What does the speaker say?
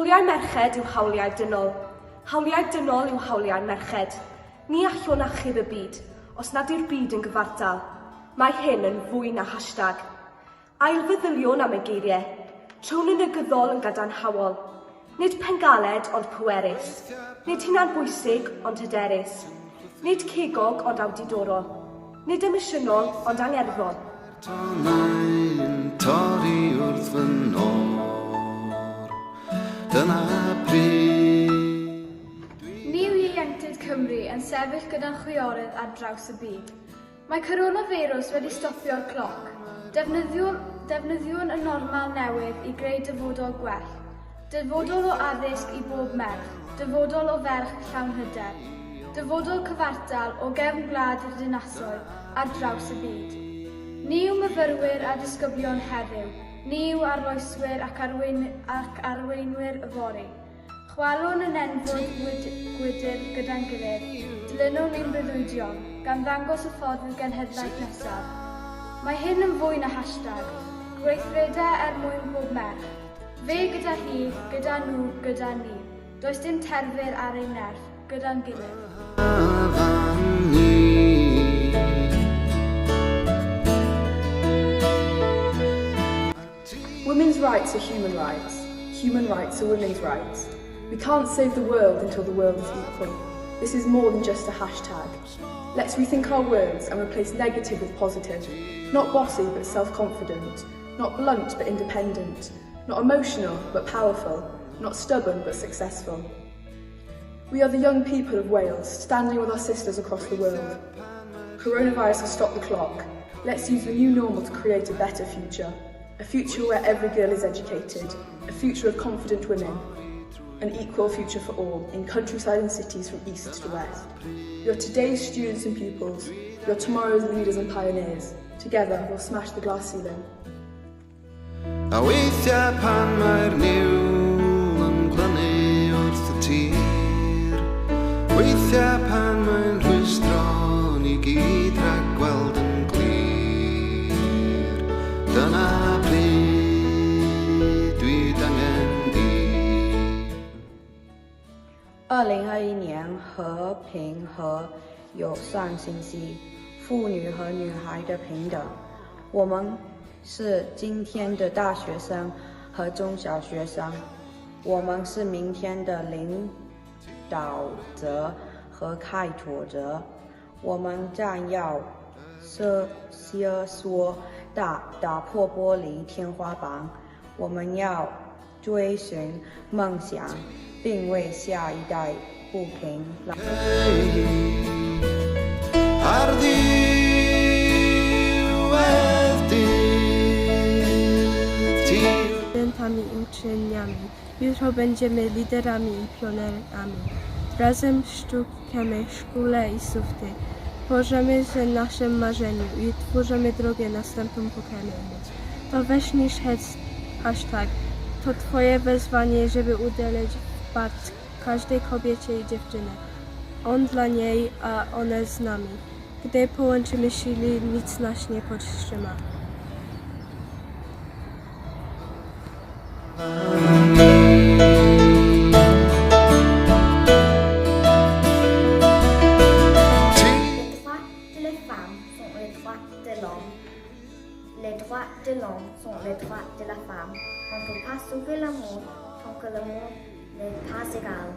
Hawliau merched yw hawliau dynol. Hawliau dynol yw hawliau merched. Ni allwn achub y byd, os nad yw'r byd yn gyfartal. Mae hyn yn fwy na hashtag. Ailfeddyliwn am y geiriau. Trown yn negyddol yn gadarnhawol. Nid pengaled ond pwerus. Nid hunan bwysig ond hyderus. Nid cegog ond awdurdorol. Nid emosiynol ond angerddol. Tonau'n torri wrth fy nôr, dyna pryd. Ni yw ieuenctid Cymru yn sefyll gyda'n chwiorydd ar draws y byd. Mae coronavirus wedi stopio'r cloc. Defnyddiwn y normal newydd i greu dyfodol gwell. Dyfodol o addysg i bob merch. Dyfodol o ferch llawn hyder. Dyfodol cyfartal o gefn gwlad i'r dinasoedd ar draws y byd. Ni yw myfyrwyr a disgyblion heddiw. Ni yw arloeswyr ac arweinwyr y fori. Chwalwn yn enfod gwydr gyda'n gilydd. Dilynwn ein breuddwydion, gan ddangos y ffordd i'r genhedlaeth nesaf. Mae hyn yn fwy na hashtag. Gweithredau mwyn bob merch. Fe gyda hi, gyda nhw, gyda ni. Does dim terfyr ar ein nerf, gyda'n gilydd. Women's rights are human rights. Human rights are women's rights. We can't save the world until the world is equal. This is more than just a hashtag. Let's rethink our words and replace negative with positive. Not bossy but self-confident. Not blunt but independent. Not emotional but powerful. Not stubborn but successful. We are the young people of Wales, standing with our sisters across the world. Coronavirus has stopped the clock. Let's use the new normal to create a better future. A future where every girl is educated. A future of confident women. An equal future for all, in countryside and cities from east to west. You're today's students and pupils. You're tomorrow's leaders and pioneers. Together, we'll smash the glass ceiling. A weithiau pan mae'r niwl yn glynu wrth y tir. Weithiau pan mae'n rhwystro ni gyd rhag gweld yn glir. Dyna pryd dwi angen di. 2021年和平和友善信息，妇女和女孩的平等。我们是今天的大学生和中小学生，我们是明天的领导者和开拓者。我们将要说打破玻璃天花板，我们要追寻梦想，并为下一代不平。Talentami i uczniami. Jutro będziemy liderami i pionerami. Razem sztukamy szkole i sufty. Tworzymy się naszym marzeniu i tworzymy drogę następnym pokoleniu. To weź niż hashtag. To twoje wezwanie, żeby udzielić wsparcia każdej kobiecie i dziewczynie. On dla niej, a ona z nami. Gdy połączymy siły, nic nas nie powstrzyma. Les droits de l'homme sont les droits de la femme. On ne peut pas sauver le monde tant que le monde n'est pas égal.